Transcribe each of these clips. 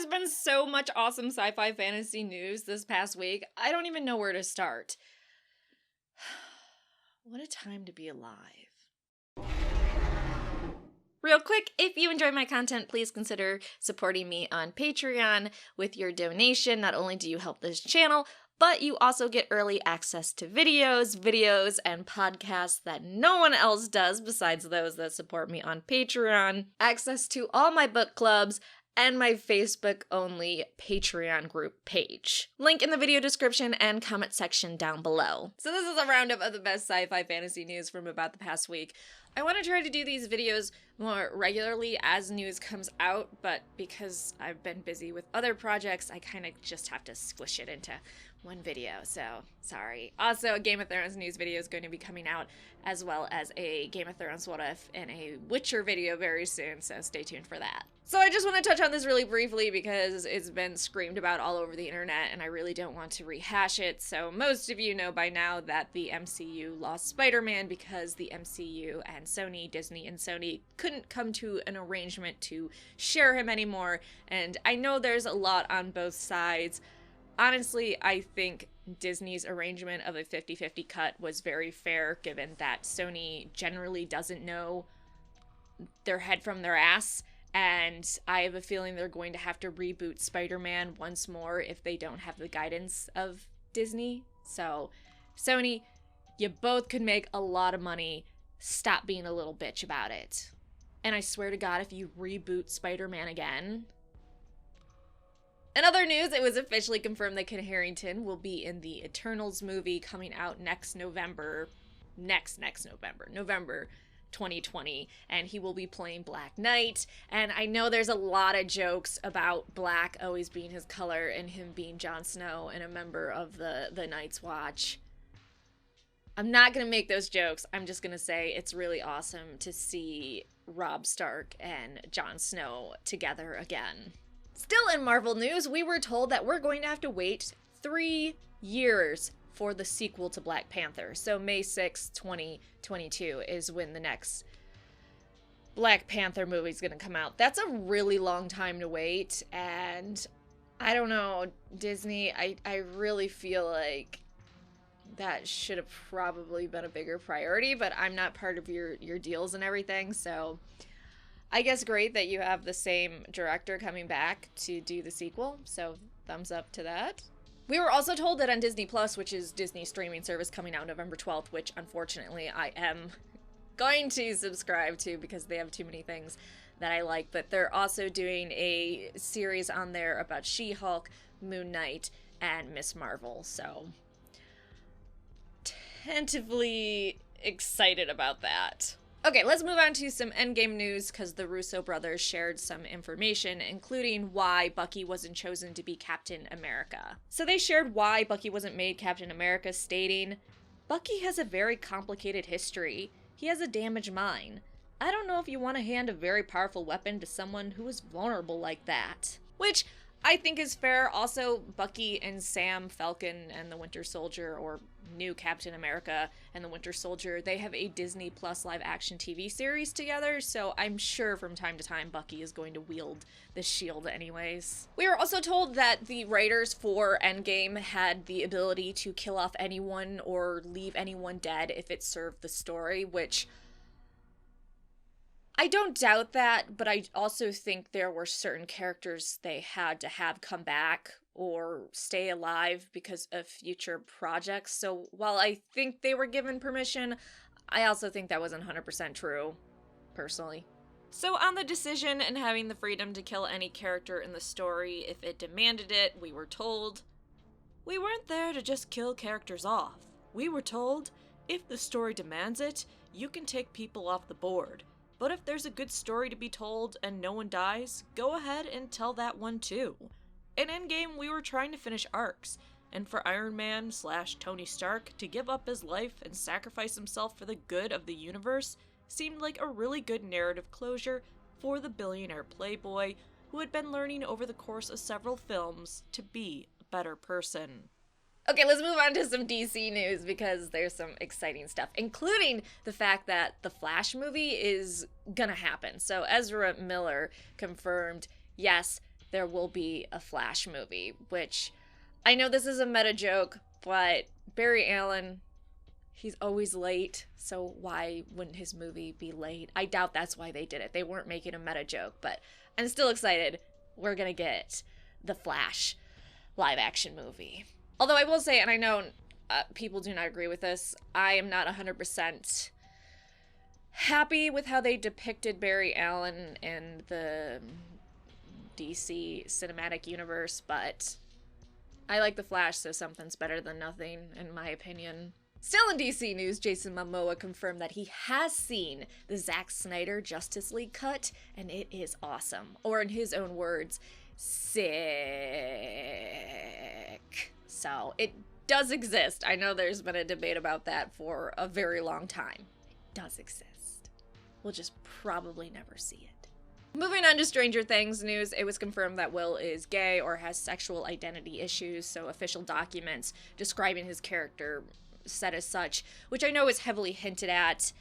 has been so much awesome sci-fi fantasy news this past week. I don't even know where to start. What a time to be alive. Real quick, if you enjoy my content, please consider supporting me on Patreon with your donation. Not only do you help this channel, but you also get early access to videos, and podcasts that no one else does besides those that support me on Patreon, access to all my book clubs, and my Facebook-only Patreon group page. Link in the video description and comment section down below. So this is a roundup of the best sci-fi fantasy news from about the past week. I want to try to do these videos more regularly as news comes out, but because I've been busy with other projects, I kind of just have to squish it into one video, so sorry. Also, a Game of Thrones news video is going to be coming out, as well as a Game of Thrones What If and a Witcher video very soon, so stay tuned for that. So I just want to touch on this really briefly because it's been screamed about all over the internet and I really don't want to rehash it. So most of you know by now that the MCU lost Spider-Man because the MCU and Disney and Sony couldn't come to an arrangement to share him anymore. And I know there's a lot on both sides. Honestly, I think Disney's arrangement of a 50-50 cut was very fair, given that Sony generally doesn't know their head from their ass, and I have a feeling they're going to have to reboot Spider-Man once more if they don't have the guidance of Disney. So, Sony, you both could make a lot of money. Stop being a little bitch about it. And I swear to God, if you reboot Spider-Man again... In other news, it was officially confirmed that Kit Harington will be in the Eternals movie coming out next November. November 2020, and he will be playing Black Knight. And I know there's a lot of jokes about black always being his color and him being Jon Snow and a member of the Night's Watch. I'm not gonna make those jokes. I'm just gonna say it's really awesome to see Robb Stark and Jon Snow together again. Still in Marvel news, we were told that we're going to have to wait 3 years for the sequel to Black Panther. So May 6th, 2022 is when the next Black Panther movie is going to come out. That's a really long time to wait, and I don't know, Disney, I really feel like that should have probably been a bigger priority, but I'm not part of your deals and everything, so... I guess great that you have the same director coming back to do the sequel, so thumbs up to that. We were also told that on Disney Plus, which is Disney's streaming service coming out November 12th, which unfortunately I am going to subscribe to because they have too many things that I like, but they're also doing a series on there about She-Hulk, Moon Knight, and Ms. Marvel, so tentatively excited about that. Okay, let's move on to some Endgame news, because the Russo brothers shared some information, including why Bucky wasn't chosen to be Captain America. So they shared why Bucky wasn't made Captain America, stating, "Bucky has a very complicated history. He has a damaged mind. I don't know if you want to hand a very powerful weapon to someone who is vulnerable like that." Which I think is fair. Also, Bucky and Sam, Falcon and the Winter Soldier, or new Captain America and the Winter Soldier, they have a Disney Plus live action TV series together, so I'm sure from time to time Bucky is going to wield the shield anyways. We were also told that the writers for Endgame had the ability to kill off anyone or leave anyone dead if it served the story, which I don't doubt that, but I also think there were certain characters they had to have come back or stay alive because of future projects. So while I think they were given permission, I also think that wasn't 100% true, personally. So on the decision and having the freedom to kill any character in the story if it demanded it, we were told, "We weren't there to just kill characters off. We were told, if the story demands it, you can take people off the board. But if there's a good story to be told and no one dies, go ahead and tell that one too." In Endgame, we were trying to finish arcs, and for Iron Man / Tony Stark to give up his life and sacrifice himself for the good of the universe seemed like a really good narrative closure for the billionaire playboy who had been learning over the course of several films to be a better person. Okay, let's move on to some DC news because there's some exciting stuff, including the fact that the Flash movie is gonna happen. So Ezra Miller confirmed, yes, there will be a Flash movie, which I know this is a meta joke, but Barry Allen, he's always late, so why wouldn't his movie be late? I doubt that's why they did it. They weren't making a meta joke, but I'm still excited. We're gonna get the Flash live action movie. Although I will say, and I know people do not agree with this, I am not 100% happy with how they depicted Barry Allen in the DC cinematic universe, but I like the Flash, so something's better than nothing, in my opinion. Still in DC news, Jason Momoa confirmed that he has seen the Zack Snyder Justice League cut, and it is awesome. Or in his own words, sick. So, it does exist. I know there's been a debate about that for a very long time. It does exist. We'll just probably never see it. Moving on to Stranger Things news, it was confirmed that Will is gay or has sexual identity issues, so official documents describing his character said as such, which I know is heavily hinted at,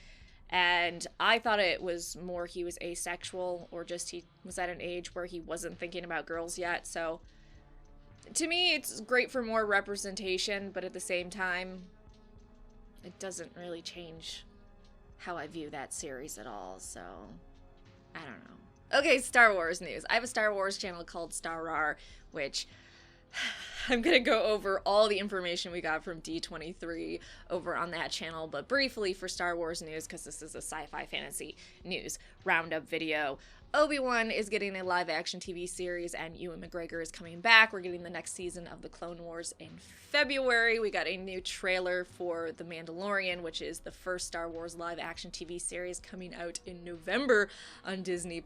and I thought it was more he was asexual, or just he was at an age where he wasn't thinking about girls yet. So to me, it's great for more representation, but at the same time, it doesn't really change how I view that series at all, so I don't know. Okay, Star Wars news. I have a Star Wars channel called Star which I'm going to go over all the information we got from D23 over on that channel, but briefly for Star Wars news, because this is a sci-fi fantasy news roundup video. Obi-Wan is getting a live-action TV series, and Ewan McGregor is coming back. We're getting the next season of The Clone Wars in February. We got a new trailer for The Mandalorian, which is the first Star Wars live-action TV series, coming out in November on Disney+.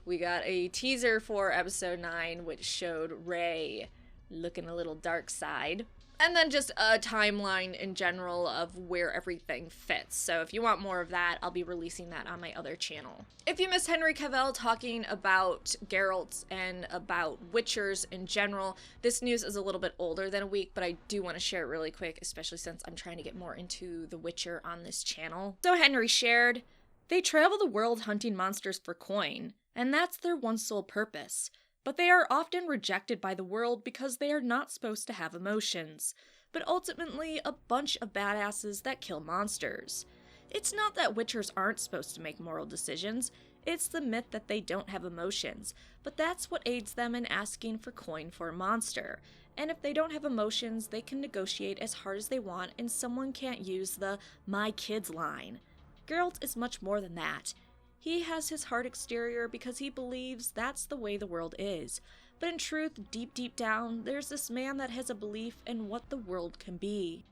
We got a teaser for Episode 9, which showed Rey looking a little dark side. And then just a timeline in general of where everything fits. So if you want more of that, I'll be releasing that on my other channel. If you missed Henry Cavill talking about Geralt and about Witchers in general, this news is a little bit older than a week, but I do want to share it really quick, especially since I'm trying to get more into The Witcher on this channel. So Henry shared, "They travel the world hunting monsters for coin, and that's their one sole purpose. But they are often rejected by the world because they are not supposed to have emotions, but ultimately a bunch of badasses that kill monsters. It's not that Witchers aren't supposed to make moral decisions, it's the myth that they don't have emotions, but that's what aids them in asking for coin for a monster. And if they don't have emotions, they can negotiate as hard as they want and someone can't use the 'my kids' line. Geralt is much more than that. He has his hard exterior because he believes that's the way the world is. But in truth, deep, deep down, there's this man that has a belief in what the world can be."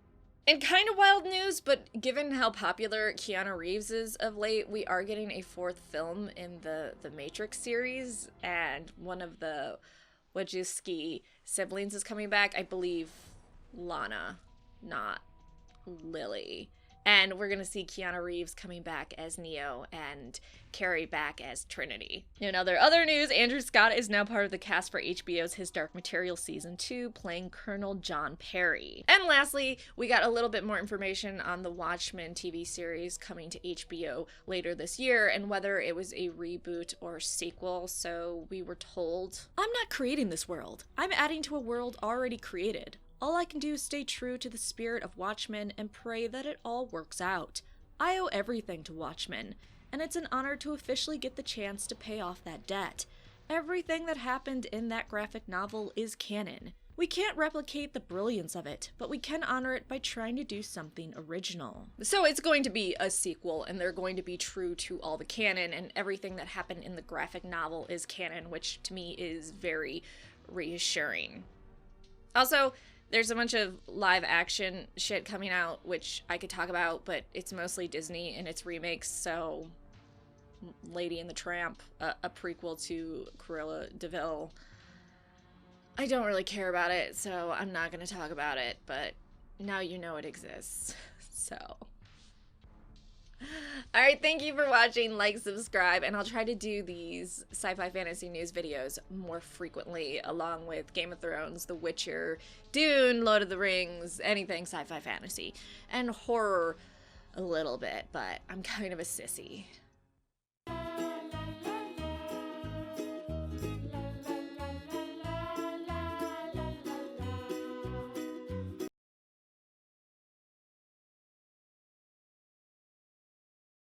And kind of wild news, but given how popular Keanu Reeves is of late, we are getting a fourth film in the Matrix series, and one of the Wachowski siblings is coming back. I believe Lana, not Lily. And we're going to see Keanu Reeves coming back as Neo and Carrie back as Trinity. In other news, Andrew Scott is now part of the cast for HBO's His Dark Materials Season 2, playing Colonel John Perry. And lastly, we got a little bit more information on the Watchmen TV series coming to HBO later this year, and whether it was a reboot or sequel. So we were told, "I'm not creating this world. I'm adding to a world already created. All I can do is stay true to the spirit of Watchmen and pray that it all works out. I owe everything to Watchmen, and it's an honor to officially get the chance to pay off that debt. Everything that happened in that graphic novel is canon. We can't replicate the brilliance of it, but we can honor it by trying to do something original." So it's going to be a sequel, and they're going to be true to all the canon, and everything that happened in the graphic novel is canon, which to me is very reassuring. Also, there's a bunch of live action shit coming out, which I could talk about, but it's mostly Disney and its remakes, so Lady and the Tramp, a prequel to Cruella de Vil. I don't really care about it, so I'm not going to talk about it, but now you know it exists, so. Alright, thank you for watching, like, subscribe, and I'll try to do these sci-fi fantasy news videos more frequently, along with Game of Thrones, The Witcher, Dune, Lord of the Rings, anything sci-fi fantasy, and horror a little bit, but I'm kind of a sissy.